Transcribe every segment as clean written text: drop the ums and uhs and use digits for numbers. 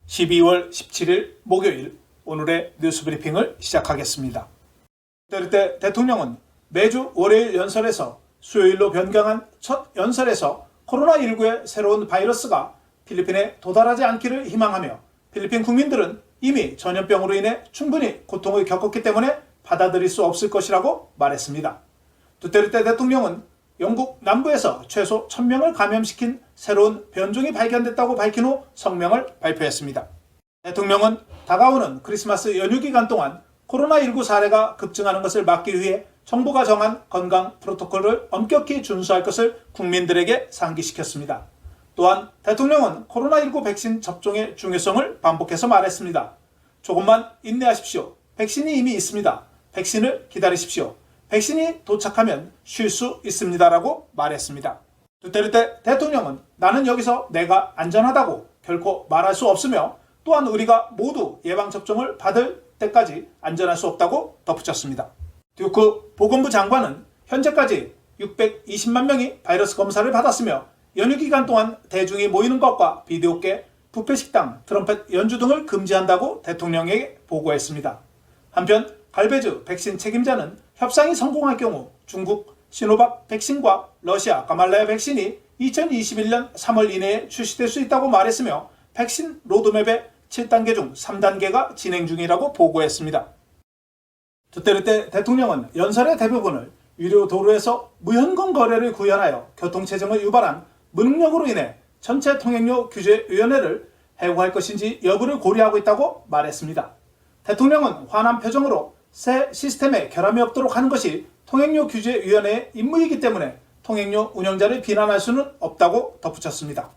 12월 17일 목요일 오늘의 뉴스 브리핑을 시작하겠습니다. 두테르테 대통령은 매주 월요일 연설에서 수요일로 변경한 첫 연설에서 코로나19의 새로운 바이러스가 필리핀에 도달하지 않기를 희망하며 필리핀 국민들은 이미 전염병으로 인해 충분히 고통을 겪었기 때문에 받아들일 수 없을 것이라고 말했습니다. 두테르테 대통령은 영국 남부에서 최소 1000명을 감염시킨 새로운 변종이 발견됐다고 밝힌 후 성명을 발표했습니다. 대통령은 다가오는 크리스마스 연휴 기간 동안 코로나19 사례가 급증하는 것을 막기 위해 정부가 정한 건강 프로토콜을 엄격히 준수할 것을 국민들에게 상기시켰습니다. 또한 대통령은 코로나19 백신 접종의 중요성을 반복해서 말했습니다. 조금만 인내하십시오. 백신이 이미 있습니다. 백신을 기다리십시오. 백신이 도착하면 쉴 수 있습니다라고 말했습니다. 두테르테 대통령은 나는 여기서 내가 안전하다고 결코 말할 수 없으며 또한 우리가 모두 예방접종을 받을 때까지 안전할 수 없다고 덧붙였습니다. 듀크 보건부 장관은 현재까지 620만 명이 바이러스 검사를 받았으며 연휴 기간 동안 대중이 모이는 것과 비디오게, 뷔페식당, 트럼펫 연주 등을 금지한다고 대통령에게 보고했습니다. 한편 갈베즈 백신 책임자는 협상이 성공할 경우 중국 시노박 백신과 러시아 가말라야 백신이 2021년 3월 이내에 출시될 수 있다고 말했으며 백신 로드맵의 7단계 중 3단계가 진행 중이라고 보고했습니다. 두테르테 대통령은 연설의 대부분을 유료 도로에서 무현금 거래를 구현하여 교통체증을 유발한 무능력으로 인해 전체 통행료 규제위원회를 해고할 것인지 여부를 고려하고 있다고 말했습니다. 대통령은 환한 표정으로 새 시스템에 결함이 없도록 하는 것이 통행료 규제위원회의 임무이기 때문에 통행료 운영자를 비난할 수는 없다고 덧붙였습니다.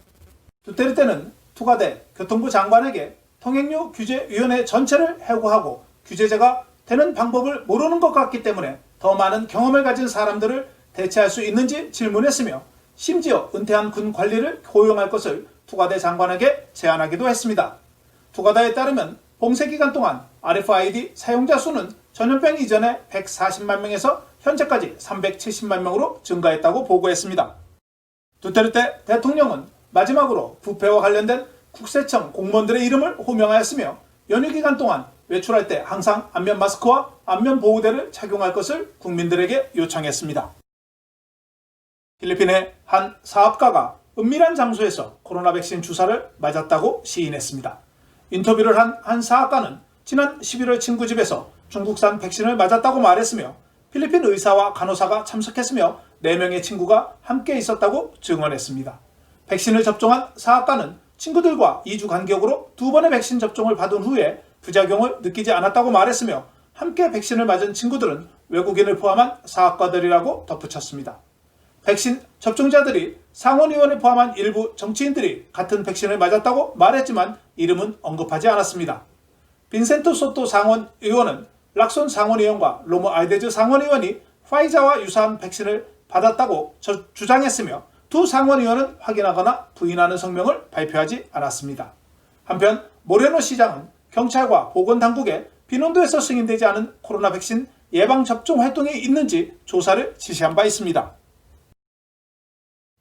두테르테는 투가데 교통부 장관에게 통행료 규제위원회 전체를 해고하고 규제제가 되는 방법을 모르는 것 같기 때문에 더 많은 경험을 가진 사람들을 대체할 수 있는지 질문했으며 심지어 은퇴한 군 관리를 고용할 것을 투가데 장관에게 제안하기도 했습니다. 투가다에 따르면 봉쇄 기간 동안 RFID 사용자 수는 전염병 이전에 140만 명에서 현재까지 370만 명으로 증가했다고 보고했습니다. 두테르테 대통령은 마지막으로 부패와 관련된 국세청 공무원들의 이름을 호명하였으며 연휴 기간 동안 외출할 때 항상 안면 마스크와 안면 보호대를 착용할 것을 국민들에게 요청했습니다. 필리핀의 한 사업가가 은밀한 장소에서 코로나 백신 주사를 맞았다고 시인했습니다. 인터뷰를 한 사업가는 지난 11월 친구 집에서 중국산 백신을 맞았다고 말했으며 필리핀 의사와 간호사가 참석했으며 4명의 친구가 함께 있었다고 증언했습니다. 백신을 접종한 사업가는 친구들과 2주 간격으로 2번의 백신 접종을 받은 후에 부작용을 느끼지 않았다고 말했으며 함께 백신을 맞은 친구들은 외국인을 포함한 사업가들이라고 덧붙였습니다. 백신 접종자들이 상원의원을 포함한 일부 정치인들이 같은 백신을 맞았다고 말했지만 이름은 언급하지 않았습니다. 빈센토 소토 상원의원은 락손 상원의원과 로모 알데즈 상원의원이 파이자와 유사한 백신을 받았다고 주장했으며 두 상원의원은 확인하거나 부인하는 성명을 발표하지 않았습니다. 한편 모레노 시장은 경찰과 보건당국에 비논도에서 승인되지 않은 코로나 백신 예방접종 활동이 있는지 조사를 지시한 바 있습니다.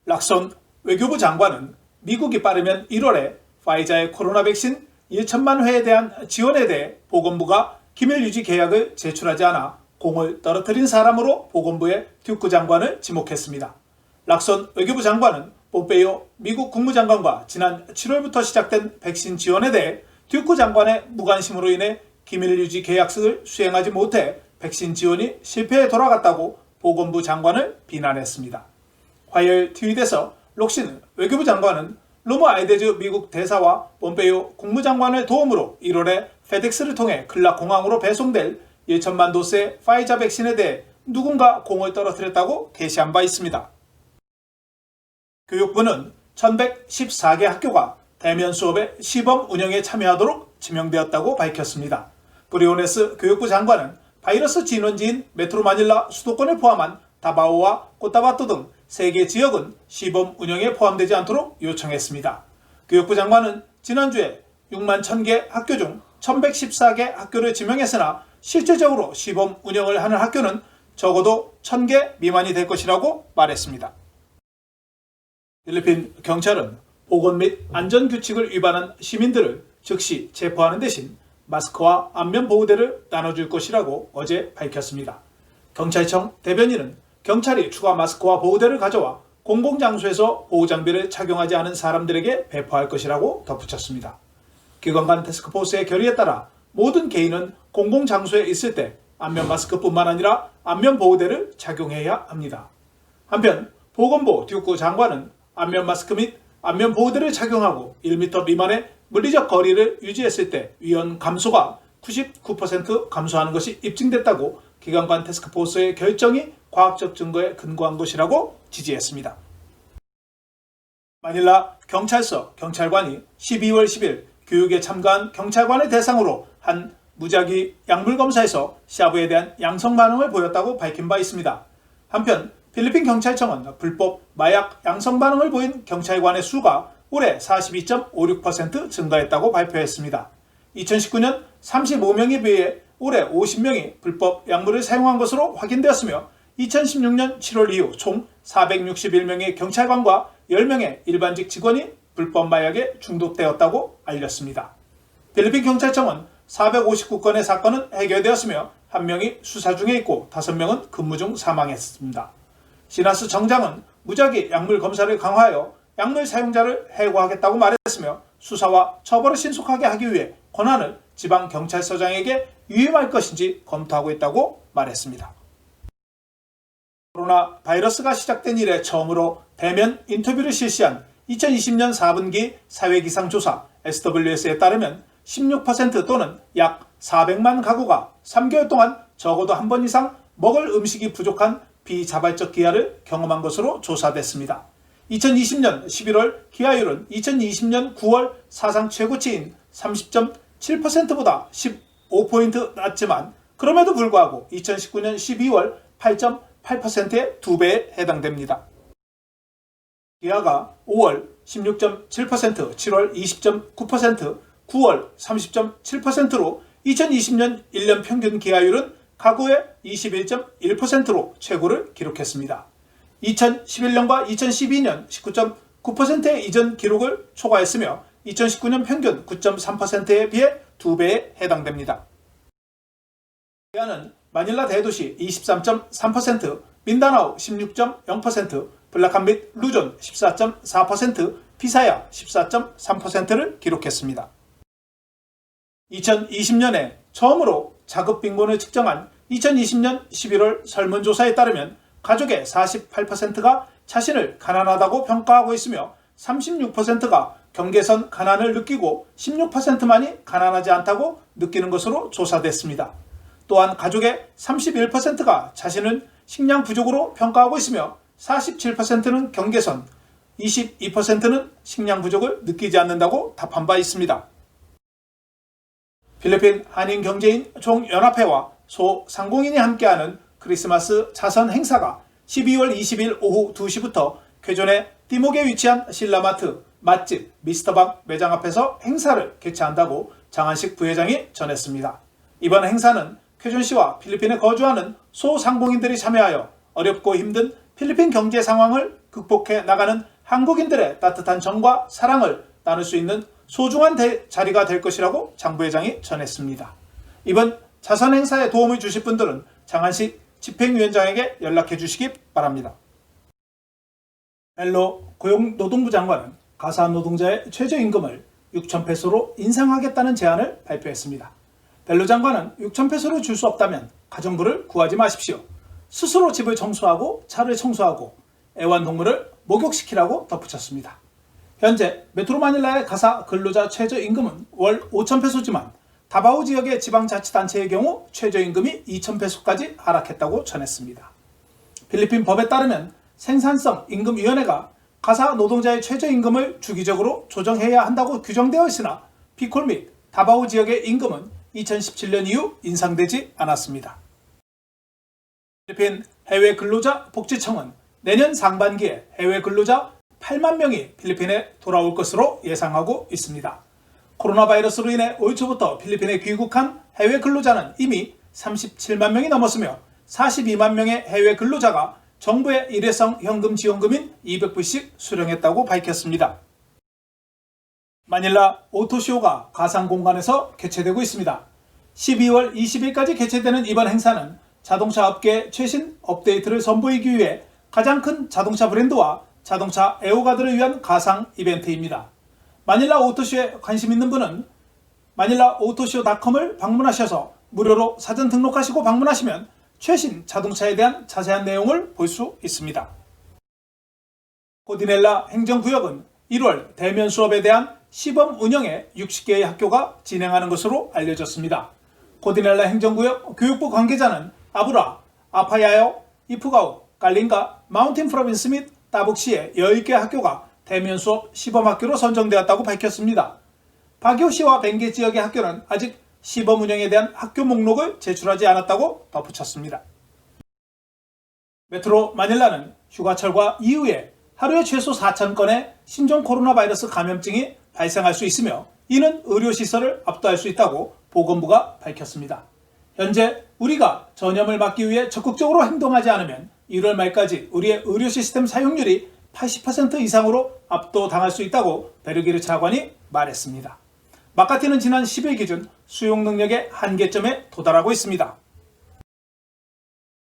락손 외교부 장관은 미국이 빠르면 1월에 파이자의 코로나 백신 1천만 회에 대한 지원에 대해 보건부가 기밀 유지 계약을 제출하지 않아 공을 떨어뜨린 사람으로 보건부의 듀크 장관을 지목했습니다. 락손 외교부 장관은 폼페이오 미국 국무장관과 지난 7월부터 시작된 백신 지원에 대해 듀크 장관의 무관심으로 인해 기밀 유지 계약을 수행하지 못해 백신 지원이 실패해 돌아갔다고 보건부 장관을 비난했습니다. 화요일 트윗에서 록신 외교부 장관은 로모 알데즈 미국 대사와 폼페이오 국무장관의 도움으로 1월에 페덱스를 통해 클락 공항으로 배송될 1천만 도스의 파이자 백신에 대해 누군가 공을 떨어뜨렸다고 게시한 바 있습니다. 교육부는 1114개 학교가 대면 수업의 시범 운영에 참여하도록 지명되었다고 밝혔습니다. 브리오네스 교육부 장관은 바이러스 진원지인 메트로 마닐라 수도권을 포함한 다바오와 코타바토 등 3개 지역은 시범 운영에 포함되지 않도록 요청했습니다. 교육부 장관은 지난주에 6만 1000개 학교 중 1114개 학교를 지명했으나 실질적으로 시범 운영을 하는 학교는 적어도 1000개 미만이 될 것이라고 말했습니다. 필리핀 경찰은 보건 및 안전규칙을 위반한 시민들을 즉시 체포하는 대신 마스크와 안면 보호대를 나눠줄 것이라고 어제 밝혔습니다. 경찰청 대변인은 경찰이 추가 마스크와 보호대를 가져와 공공장소에서 보호장비를 착용하지 않은 사람들에게 배포할 것이라고 덧붙였습니다. 기관 간 태스크포스의 결의에 따라 모든 개인은 공공장소에 있을 때 안면 마스크뿐만 아니라 안면 보호대를 착용해야 합니다. 한편 보건부 듀크 장관은 안면 마스크 및 안면 보호대를 착용하고 1m 미만의 물리적 거리를 유지했을 때 위험 감소가 99% 감소하는 것이 입증됐다고 기관 간 태스크포스의 결정이 과학적 증거에 근거한 것이라고 지지했습니다. 마닐라 경찰서 경찰관이 12월 10일 교육에 참가한 경찰관을 대상으로 한 무작위 약물 검사에서 샤브에 대한 양성 반응을 보였다고 밝힌 바 있습니다. 한편 필리핀 경찰청은 불법 마약 양성 반응을 보인 경찰관의 수가 올해 42.56% 증가했다고 발표했습니다. 2019년 35명에 비해 올해 50명이 불법 약물을 사용한 것으로 확인되었으며 2016년 7월 이후 총 461명의 경찰관과 10명의 일반직 직원이 불법 마약에 중독되었다고 알렸습니다. 필리핀 경찰청은 459건의 사건은 해결되었으며 1명이 수사 중에 있고 5명은 근무 중 사망했습니다. 시나스 정장은 무작위 약물 검사를 강화하여 약물 사용자를 해고하겠다고 말했으며 수사와 처벌을 신속하게 하기 위해 권한을 지방경찰서장에게 유임할 것인지 검토하고 있다고 말했습니다. 코로나 바이러스가 시작된 이래 처음으로 대면 인터뷰를 실시한 2020년 4분기 사회기상조사 SWS에 따르면 16% 또는 약 400만 가구가 3개월 동안 적어도 한 번 이상 먹을 음식이 부족한 비자발적 기아를 경험한 것으로 조사됐습니다. 2020년 11월 기아율은 2020년 9월 사상 최고치인 30.7%보다 15포인트 낮지만 그럼에도 불구하고 2019년 12월 8.8%의 2배에 해당됩니다. 기아가 5월 16.7%, 7월 20.9%, 9월 30.7%로 2020년 1년 평균 기아율은 가구의 21.1%로 최고를 기록했습니다. 2011년과 2012년 19.9%의 이전 기록을 초과했으며 2019년 평균 9.3%에 비해 2배에 해당됩니다. 기아는 마닐라 대도시 23.3%, 민다나오 16.0%, 블라칸 및 루존 14.4%, 비사야 14.3%를 기록했습니다. 2020년에 처음으로 자급 빈곤을 측정한 2020년 11월 설문조사에 따르면 가족의 48%가 자신을 가난하다고 평가하고 있으며 36%가 경계선 가난을 느끼고 16%만이 가난하지 않다고 느끼는 것으로 조사됐습니다. 또한 가족의 31%가 자신을 식량 부족으로 평가하고 있으며 47%는 경계선, 22%는 식량 부족을 느끼지 않는다고 답한 바 있습니다. 필리핀 한인경제인 총연합회와 소상공인이 함께하는 크리스마스 자선 행사가 12월 20일 오후 2시부터 쾌존의 띠목에 위치한 신라마트, 맛집, 미스터박 매장 앞에서 행사를 개최한다고 장한식 부회장이 전했습니다. 이번 행사는 쾌존시와 필리핀에 거주하는 소상공인들이 참여하여 어렵고 힘든 필리핀 경제 상황을 극복해 나가는 한국인들의 따뜻한 정과 사랑을 나눌 수 있는 소중한 자리가 될 것이라고 장 부회장이 전했습니다. 이번 자선 행사에 도움을 주실 분들은 장한식 집행위원장에게 연락해 주시기 바랍니다. 멜로 고용노동부 장관은 가사 노동자의 최저임금을 6,000페소로 인상하겠다는 제안을 발표했습니다. 벨로 장관은 6,000페소를 줄 수 없다면 가정부를 구하지 마십시오. 스스로 집을 청소하고 차를 청소하고 애완동물을 목욕시키라고 덧붙였습니다. 현재 메트로 마닐라의 가사 근로자 최저임금은 월 5,000페소지만 다바오 지역의 지방자치단체의 경우 최저임금이 2,000페소까지 하락했다고 전했습니다. 필리핀 법에 따르면 생산성 임금위원회가 가사 노동자의 최저임금을 주기적으로 조정해야 한다고 규정되어 있으나 비콜 및 다바오 지역의 임금은 2017년 이후 인상되지 않았습니다. 필리핀 해외 근로자 복지청은 내년 상반기에 해외 근로자 8만 명이 필리핀에 돌아올 것으로 예상하고 있습니다. 코로나 바이러스로 인해 올 초부터 필리핀에 귀국한 해외 근로자는 이미 37만 명이 넘었으며 42만 명의 해외 근로자가 정부의 일회성 현금 지원금인 200불씩 수령했다고 밝혔습니다. 마닐라 오토쇼가 가상공간에서 개최되고 있습니다. 12월 20일까지 개최되는 이번 행사는 자동차 업계의 최신 업데이트를 선보이기 위해 가장 큰 자동차 브랜드와 자동차 애호가들을 위한 가상 이벤트입니다. 마닐라 오토쇼에 관심 있는 분은 manilaautoShow.com을 방문하셔서 무료로 사전 등록하시고 방문하시면 최신 자동차에 대한 자세한 내용을 볼 수 있습니다. 코디넬라 행정구역은 1월 대면 수업에 대한 시범 운영에 60개의 학교가 진행하는 것으로 알려졌습니다. 코디넬라 행정구역 교육부 관계자는 아브라, 아파야요, 이프가우, 깔린가, 마운틴 프로빈스 및 따북시의 10개 학교가 대면 수업 시범 학교로 선정되었다고 밝혔습니다. 바교시와 벵게 지역의 학교는 아직 시범 운영에 대한 학교 목록을 제출하지 않았다고 덧붙였습니다. 메트로 마닐라는 휴가철과 이후에 하루에 최소 4,000건의 신종 코로나 바이러스 감염증이 발생할 수 있으며 이는 의료시설을 압도할 수 있다고 보건부가 밝혔습니다. 현재 우리가 전염을 막기 위해 적극적으로 행동하지 않으면 1월 말까지 우리의 의료 시스템 사용률이 80% 이상으로 압도당할 수 있다고 베르기르 차관이 말했습니다. 마카티는 지난 10일 기준 수용 능력의 한계점에 도달하고 있습니다.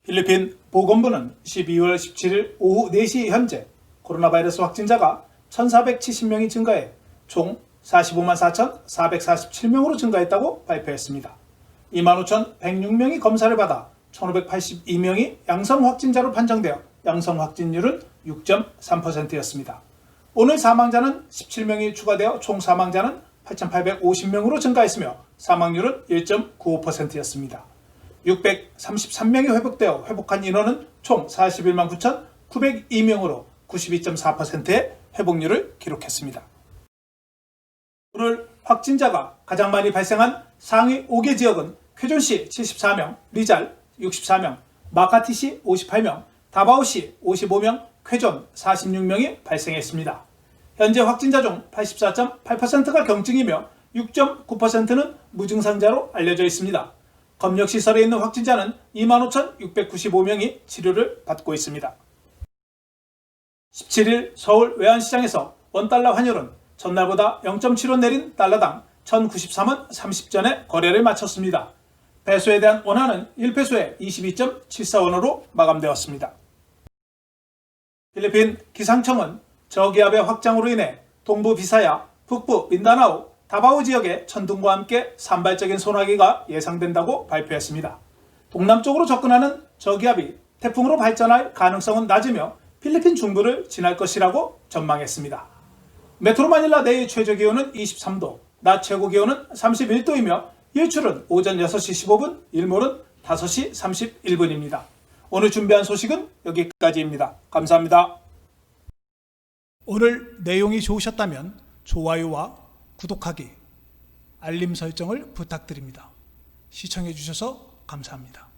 필리핀 보건부는 12월 17일 오후 4시 현재 코로나 바이러스 확진자가 1,470명이 증가해 총 45만 4,447명으로 증가했다고 발표했습니다. 25,106명이 검사를 받아 1,582명이 양성 확진자로 판정되어 양성 확진율은 6.3%였습니다. 오늘 사망자는 17명이 추가되어 총 사망자는 8,850명으로 증가했으며 사망률은 1.95%였습니다. 633명이 회복되어 회복한 인원은 총 41만 9,902명으로 92.4%의 회복률을 기록했습니다. 오늘 확진자가 가장 많이 발생한 상위 5개 지역은 쾌존시 74명, 리잘 64명, 마카티시 58명, 다바오시 55명, 쾌존 46명이 발생했습니다. 현재 확진자 중 84.8%가 경증이며 6.9%는 무증상자로 알려져 있습니다. 검역시설에 있는 확진자는 25,695명이 치료를 받고 있습니다. 17일 서울 외환시장에서 원달러 환율은 전날보다 0.75 내린 달러당 1,093원 30전에 거래를 마쳤습니다. 배소에 대한 원화는 1페소에 22.74원으로 마감되었습니다. 필리핀 기상청은 저기압의 확장으로 인해 동부 비사야, 북부 민다나오, 다바오 지역에 천둥과 함께 산발적인 소나기가 예상된다고 발표했습니다. 동남쪽으로 접근하는 저기압이 태풍으로 발전할 가능성은 낮으며 필리핀 중부를 지날 것이라고 전망했습니다. 메트로 마닐라 내일 최저 기온은 23도, 낮 최고 기온은 31도이며 일출은 오전 6시 15분, 일몰은 5시 31분입니다. 오늘 준비한 소식은 여기까지입니다. 감사합니다. 오늘 내용이 좋으셨다면 좋아요와 구독하기, 알림 설정을 부탁드립니다. 시청해 주셔서 감사합니다.